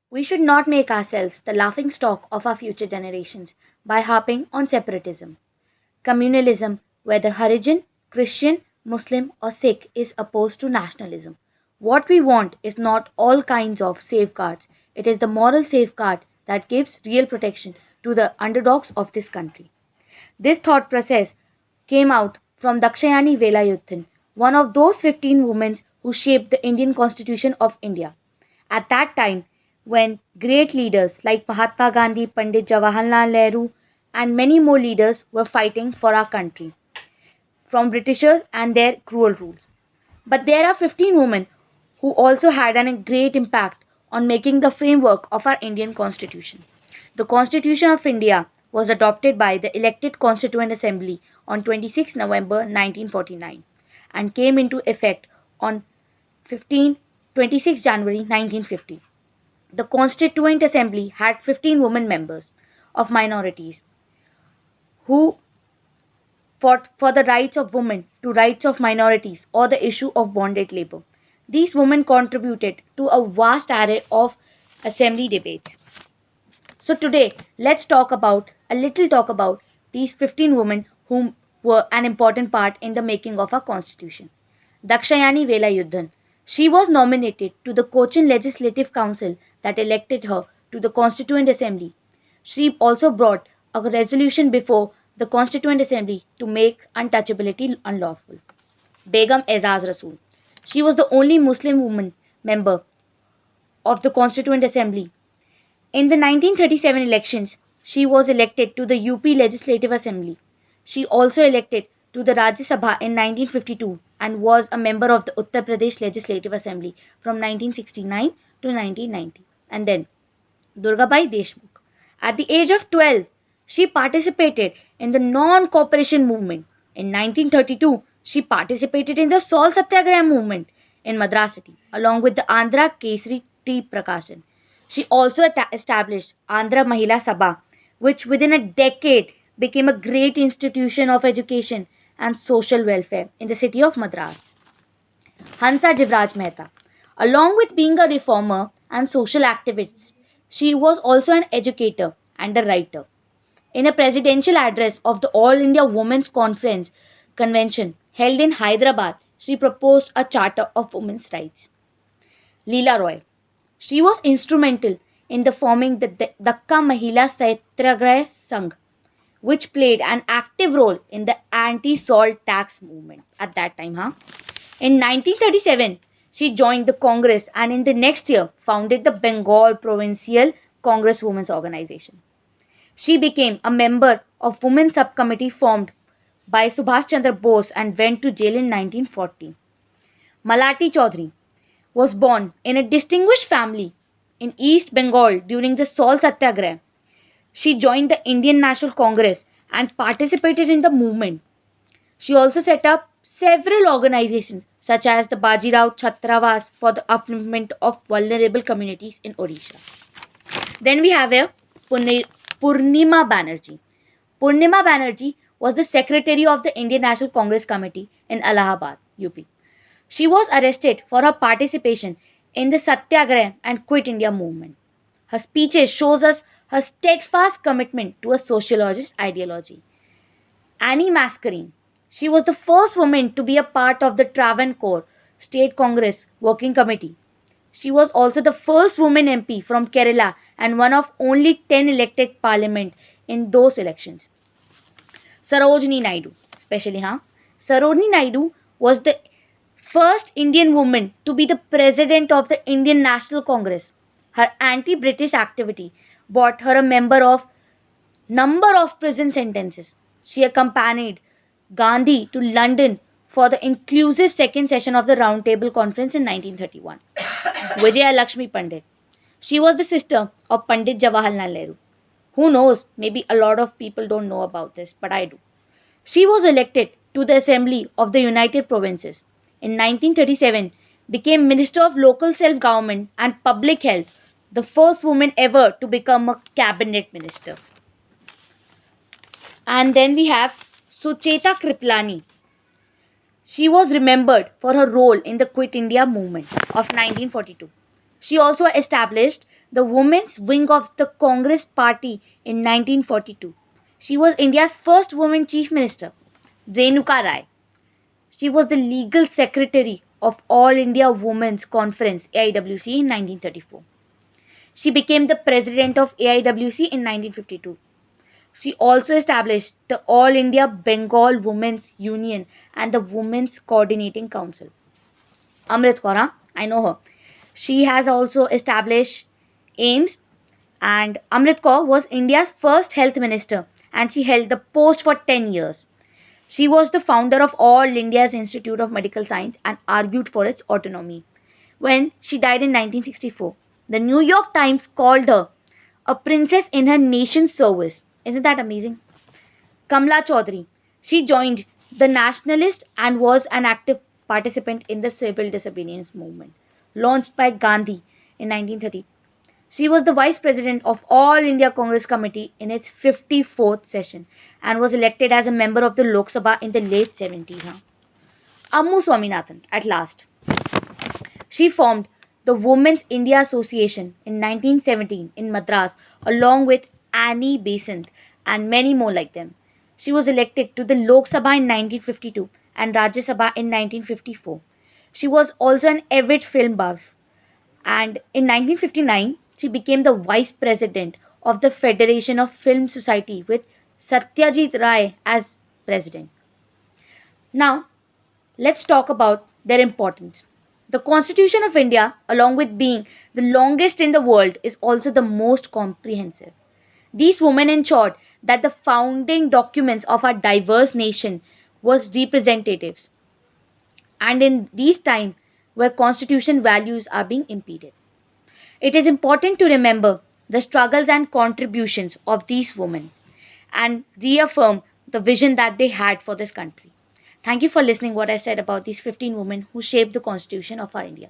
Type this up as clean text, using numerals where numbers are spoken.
We should not make ourselves the laughing stock of our future generations by harping on separatism. Communalism, whether Harijan, Christian, Muslim, or Sikh, is opposed to nationalism. What we want is not all kinds of safeguards, it is the moral safeguard that gives real protection to the underdogs of this country. This thought process came out from Dakshayani Velayuthan, one of those 15 women who shaped the Indian Constitution of India. At that time, when great leaders like Mahatma Gandhi, Pandit Jawaharlal Nehru, and many more leaders were fighting for our country from Britishers and their cruel rules. But there are 15 women who also had a great impact on making the framework of our Indian Constitution. The Constitution of India was adopted by the elected Constituent Assembly on 26 November 1949 and came into effect on 26 January 1950. The Constituent Assembly had 15 women members of minorities who fought for the rights of women to rights of minorities or the issue of bonded labor. These women contributed to a vast array of assembly debates. So today, let's talk about these 15 women who were an important part in the making of our constitution. Dakshayani Velayudhan. She was nominated to the Cochin Legislative Council that elected her to the Constituent Assembly. She also brought a resolution before the Constituent Assembly to make untouchability unlawful. Begum Ezaz Rasool. She was the only Muslim woman member of the Constituent Assembly. In the 1937 elections, she was elected to the UP Legislative Assembly. She also elected to the Rajya Sabha in 1952 and was a member of the Uttar Pradesh Legislative Assembly from 1969 to 1990. And then Durgabai Deshmukh. At the age of 12, she participated in the non-cooperation movement. In 1932, she participated in the Salt Satyagraha movement in Madras city along with the Andhra Kesari Tea Prakashan. She also established Andhra Mahila Sabha, which within a decade became a great institution of education and social welfare in the city of Madras. Hansa Jivraj Mehta. Along with being a reformer and social activist, she was also an educator and a writer. In a presidential address of the All India Women's Conference Convention held in Hyderabad, she proposed a charter of women's rights. Leela Roy. She was instrumental in the forming the Dakka Mahila Satyagraha Sangh, which played an active role in the anti-salt tax movement at that time. In 1937, she joined the Congress and in the next year founded the Bengal Provincial Congress Women's Organization. She became a member of Women's Subcommittee formed by Subhash Chandra Bose and went to jail in 1940. Malati Chaudhary was born in a distinguished family in East Bengal during the Salt Satyagraha. She joined the Indian National Congress and participated in the movement. She also set up several organizations such as the Bajirao Chhatravas for the upliftment of vulnerable communities in Odisha. Then we have here Purnima Banerjee. Purnima Banerjee was the secretary of the Indian National Congress Committee in Allahabad, UP. She was arrested for her participation in the Satyagraha and Quit India movement. Her speeches shows us her steadfast commitment to a sociologist ideology. Annie Mascarenhas. She was the first woman to be a part of the Travancore State Congress Working Committee. She was also the first woman MP from Kerala and one of only 10 elected parliament in those elections. Sarojini Naidu, Sarojini Naidu was the first Indian woman to be the president of the Indian National Congress. Her anti-British activity brought her a number of prison sentences. She accompanied Gandhi to London for the inclusive second session of the Round Table Conference in 1931. Vijaya Lakshmi Pandit. She was the sister of Pandit Jawaharlal Nehru. Who knows, maybe a lot of people don't know about this, but I do. She was elected to the Assembly of the United Provinces. In 1937, became Minister of Local Self-Government and Public Health, the first woman ever to become a cabinet minister. And then we have Sucheta Kriplani. She was remembered for her role in the Quit India movement of 1942. She also established the women's wing of the Congress Party in 1942. She was India's first woman chief minister. Renuka Rai. She was the legal secretary of All India Women's Conference AIWC in 1934. She became the president of AIWC in 1952. She also established the All India Bengal Women's Union and the Women's Coordinating Council. Amrit Kaur, I know her. She has also established AIMS, and Amrit Kaur was India's first health minister and she held the post for 10 years. She was the founder of All India's Institute of Medical Science and argued for its autonomy. When she died in 1964, the New York Times called her a princess in her nation's service. Isn't that amazing? Kamla Chaudhary. She joined the Nationalist and was an active participant in the civil disobedience movement launched by Gandhi in 1930. She was the vice president of All India Congress Committee in its 54th session and was elected as a member of the Lok Sabha in the late 70s. Ammu Swaminathan, at last. She formed the Women's India Association in 1917 in Madras along with Annie Besant and many more like them. She was elected to the Lok Sabha in 1952 and Rajya Sabha in 1954. She was also an avid film buff, and in 1959 she became the vice president of the Federation of Film Society with Satyajit Ray as president. Now, let's talk about their importance. The Constitution of India, along with being the longest in the world, is also the most comprehensive. These women ensured that the founding documents of our diverse nation was representatives, and in these times where constitution values are being impeded. It is important to remember the struggles and contributions of these women and reaffirm the vision that they had for this country. Thank you for listening what I said about these 15 women who shaped the constitution of our India.